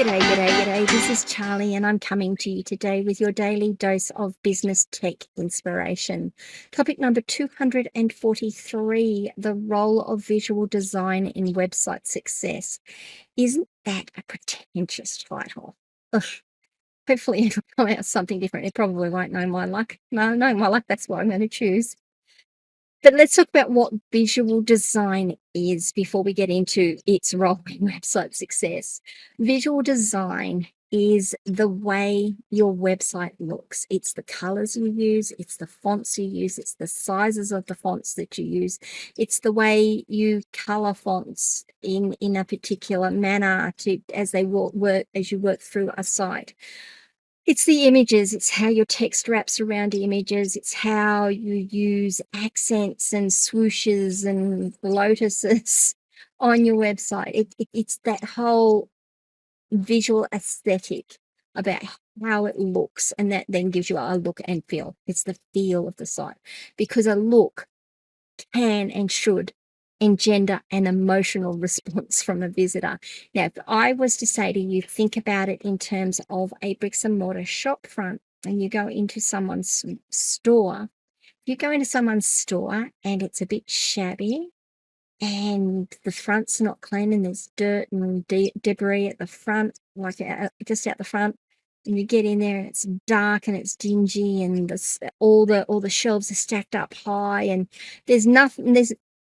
G'day, g'day, g'day. This is Charlie, and I'm coming to you today with your daily dose of business tech inspiration. Topic number 243, the role of visual design in website success. Isn't that a pretentious title? Ugh. Hopefully it'll come out something different. It probably won't know my luck. No, my luck, that's what I'm going to choose. But let's talk about what visual design is before we get into its role in website success. Visual design is the way your website looks. It's the colors you use, it's the fonts you use, it's the sizes of the fonts that you use, it's the way you color fonts in a particular manner as you work through a site. It's the images, it's how your text wraps around images, it's how you use accents and swooshes and lotuses on your website. It's that whole visual aesthetic about how it looks, and that then gives you a look and feel. It's the feel of the site, because a look can and should engender an emotional response from a visitor. Now, if I was to say to you, think about it in terms of a bricks and mortar shop front, and you go into someone's store, you go into someone's store and it's a bit shabby and the front's not clean and there's dirt and debris at the front, like just out the front. And you get in there and it's dark and it's dingy, and all the shelves are stacked up high, and there's nothing.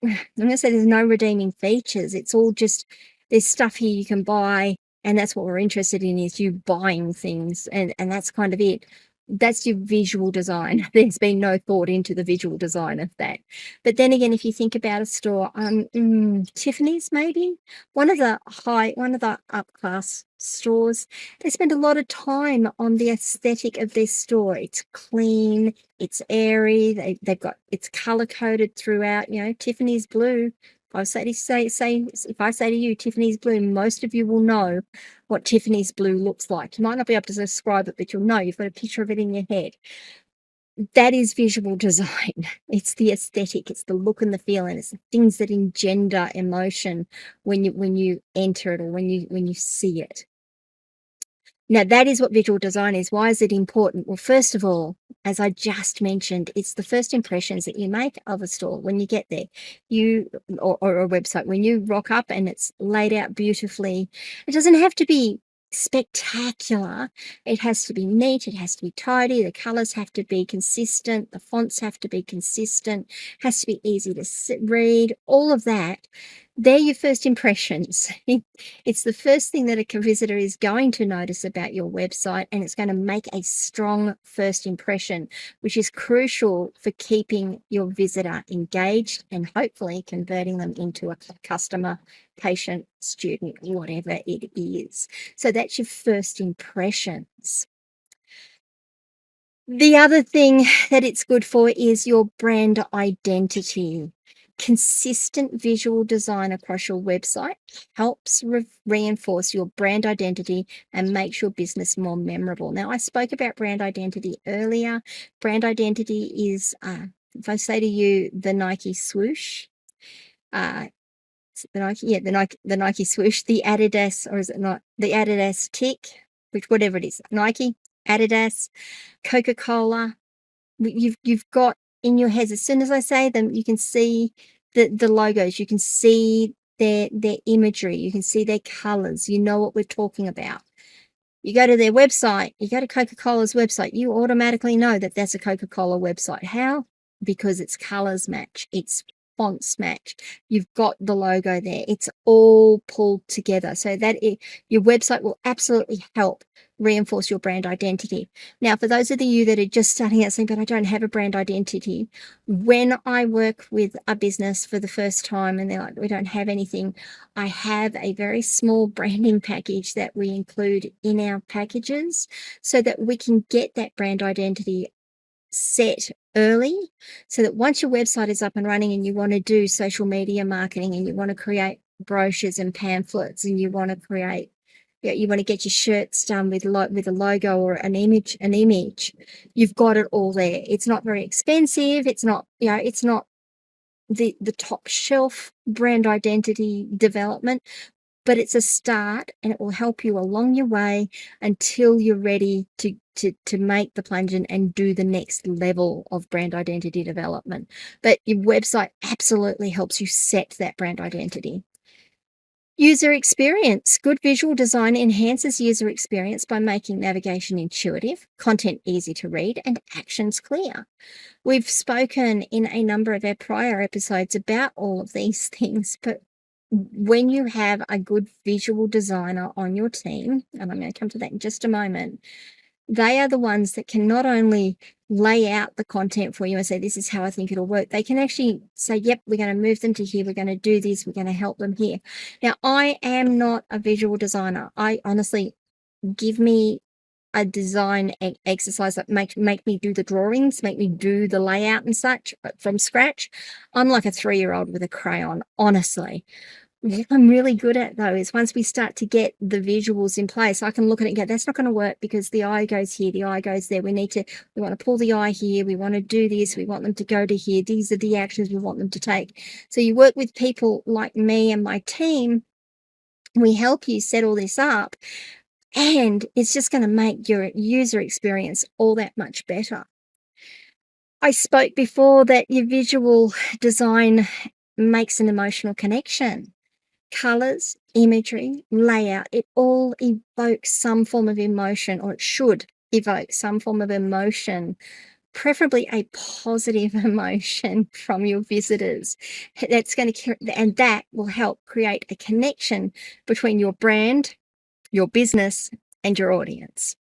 I'm going to say there's no redeeming features. It's all just, there's stuff here you can buy, and that's what we're interested in, is you buying things, and that's kind of it. That's your visual design. There's been no thought into the visual design of that. But then again, if you think about a store, Tiffany's, maybe one of the up class stores, they spend a lot of time on the aesthetic of their store. It's clean, it's airy, it's color coded throughout. Tiffany's blue. If I say to you Tiffany's blue, most of you will know what Tiffany's blue looks like. You might not be able to describe it, but you'll know. You've got a picture of it in your head. That is visual design. It's the aesthetic, it's the look and the feel, and it's the things that engender emotion when you enter it, or when you see it. Now, that is what visual design is. Why is it important? Well, first of all, as I just mentioned, it's the first impressions that you make of a store when you get there, or a website. When you rock up and it's laid out beautifully, it doesn't have to be spectacular. It has to be neat, it has to be tidy, the colors have to be consistent, the fonts have to be consistent, has to be easy to read, all of that. They're your first impressions. It's the first thing that a visitor is going to notice about your website, and it's going to make a strong first impression, which is crucial for keeping your visitor engaged and hopefully converting them into a customer, patient, student, whatever it is. So that's your first impressions. The other thing that it's good for is your brand identity. Consistent visual design across your website helps reinforce your brand identity and makes your business more memorable. Now, I spoke about brand identity earlier. Brand identity is, if I say to you, the Nike swoosh, the Nike swoosh, the Adidas, or is it not the Adidas tick, whatever it is, Nike, Adidas, Coca-Cola. You've got in your heads, as soon as I say them, you can see the logos, you can see their imagery, you can see their colors, you know what we're talking about. You go to their website, you go to Coca-Cola's website, you automatically know that that's a Coca-Cola website. How? Because its colors match, its fonts match, you've got the logo there, it's all pulled together, so that your website will absolutely help reinforce your brand identity. Now, for those of you that are just starting out saying, but I don't have a brand identity, when I work with a business for the first time and they're like, we don't have anything, I have a very small branding package that we include in our packages so that we can get that brand identity set early, so that once your website is up and running and you want to do social media marketing and you want to create brochures and pamphlets and you want to get your shirts done with a logo or an image, you've got it all there. It's not very expensive. It's not the top shelf brand identity development, but it's a start, and it will help you along your way until you're ready to make the plunge and do the next level of brand identity development. But your website absolutely helps you set that brand identity. User experience. Good visual design enhances user experience by making navigation intuitive, content easy to read, and actions clear. We've spoken in a number of our prior episodes about all of these things, but when you have a good visual designer on your team, and I'm going to come to that in just a moment, they are the ones that can not only lay out the content for you and say, this is how I think it'll work. They can actually say, yep, we're going to move them to here. We're going to do this. We're going to help them here. Now, I am not a visual designer. I honestly, give me a design exercise that make me do the drawings, make me do the layout and such from scratch. I'm like a 3-year-old with a crayon, honestly. What I'm really good at, though, is once we start to get the visuals in place, I can look at it and go, that's not going to work because the eye goes here, the eye goes there. We want to pull the eye here. We want to do this. We want them to go to here. These are the actions we want them to take. So you work with people like me and my team. We help you set all this up, and it's just going to make your user experience all that much better. I spoke before that your visual design makes an emotional connection. Colors, imagery, layout, it all evokes some form of emotion, or it should evoke some form of emotion, preferably a positive emotion from your visitors. And that will help create a connection between your brand, your business, and your audience.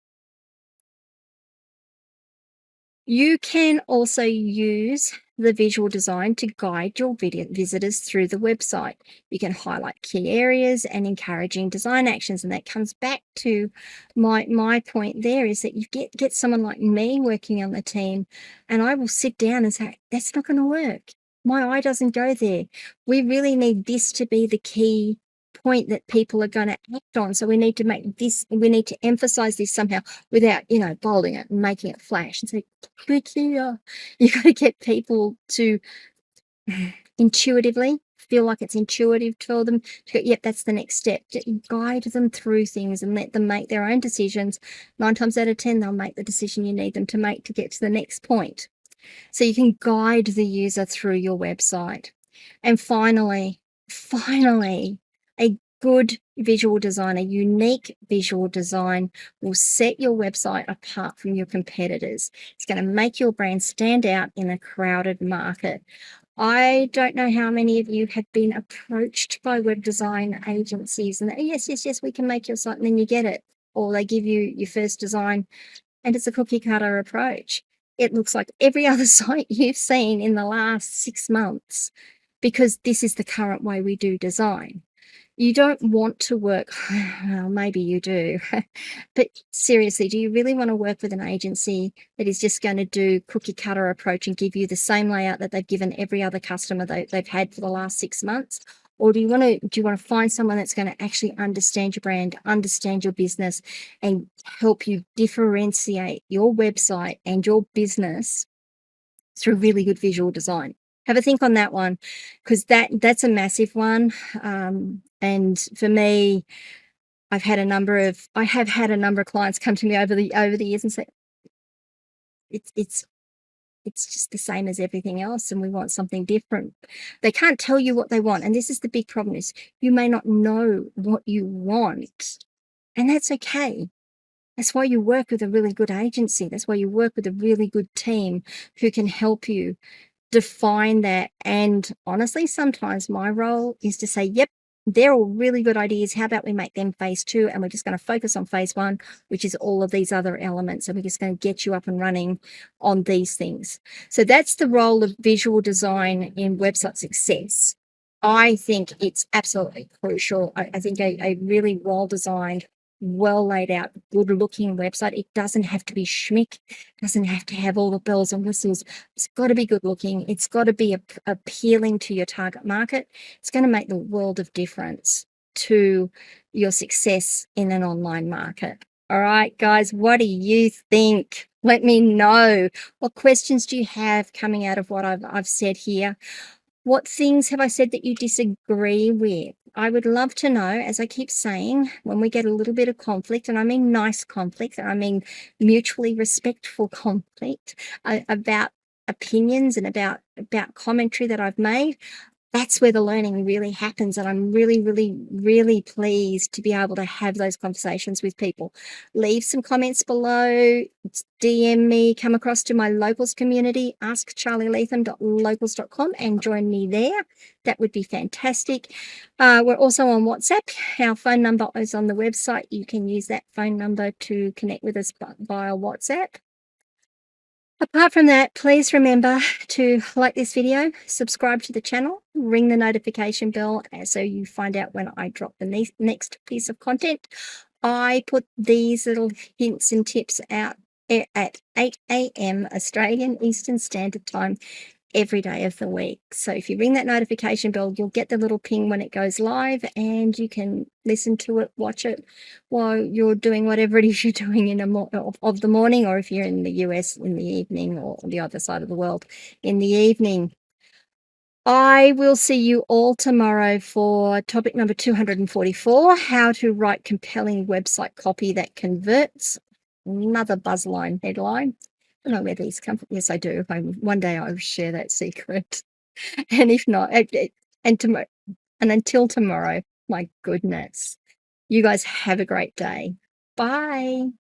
You can also use the visual design to guide your visitors through the website. You can highlight key areas and encouraging design actions. And that comes back to my point there, is that you get someone like me working on the team, and I will sit down and say, that's not going to work. My eye doesn't go there. We really need this to be the key point that people are going to act on. So we need to make this, we need to emphasize this somehow without, bolding it and making it flash and say, click here. You've got to get people to intuitively feel like it's intuitive for them to go, yep, that's the next step. Guide them through things and let them make their own decisions. 9 times out of 10, they'll make the decision you need them to make to get to the next point. So you can guide the user through your website. And finally, a good visual design, a unique visual design, will set your website apart from your competitors. It's going to make your brand stand out in a crowded market. I don't know how many of you have been approached by web design agencies and yes, we can make your site, and then you get it. Or they give you your first design and it's a cookie cutter approach. It looks like every other site you've seen in the last 6 months, because this is the current way we do design. You don't want to work, well, maybe you do, but seriously, do you really want to work with an agency that is just going to do cookie cutter approach and give you the same layout that they've given every other customer they've had for the last 6 months? Or do you want to find someone that's going to actually understand your brand, understand your business, and help you differentiate your website and your business through really good visual design? Have a think on that one, because that's a massive one. And for me, I have had a number of clients come to me over the years and say, it's just the same as everything else, and we want something different. They can't tell you what they want, and this is the big problem: is you may not know what you want, and that's okay. That's why you work with a really good agency. That's why you work with a really good team who can help you define that. And honestly, sometimes my role is to say, yep, they're all really good ideas. How about we make them phase 2, and we're just going to focus on phase 1, which is all of these other elements, and we're just going to get you up and running on these things. So that's the role of visual design in website success. I think it's absolutely crucial. I think a really well-designed, well laid out, good looking website, it doesn't have to be schmick, doesn't have to have all the bells and whistles. It's got to be good looking. It's got to be appealing to your target market. It's going to make the world of difference to your success in an online market. All right, guys, what do you think? Let me know. What questions do you have coming out of what I've said here? What things have I said that you disagree with? I would love to know, as I keep saying, when we get a little bit of conflict, and I mean nice conflict, and I mean mutually respectful conflict, about opinions and about commentary that I've made, that's where the learning really happens. And I'm really, really, really pleased to be able to have those conversations with people. Leave some comments below, DM me, come across to my locals community, askcharlyleetham.locals.com and join me there. That would be fantastic. We're also on WhatsApp. Our phone number is on the website. You can use that phone number to connect with us via WhatsApp. Apart from that, please remember to like this video, subscribe to the channel, ring the notification bell so you find out when I drop the next piece of content. I put these little hints and tips out at 8 a.m. Australian Eastern Standard Time every day of the week. So if you ring that notification bell, you'll get the little ping when it goes live, and you can listen to it, watch it while you're doing whatever it is you're doing in of the morning, or if you're in the US in the evening, or the other side of the world in the evening. I will see you all tomorrow for topic number 244, how to write compelling website copy that converts. Another buzzline headline. I don't know where these come from. Yes, I do. One day I'll share that secret. And if not, and tomorrow, and until tomorrow, my goodness, you guys have a great day. Bye.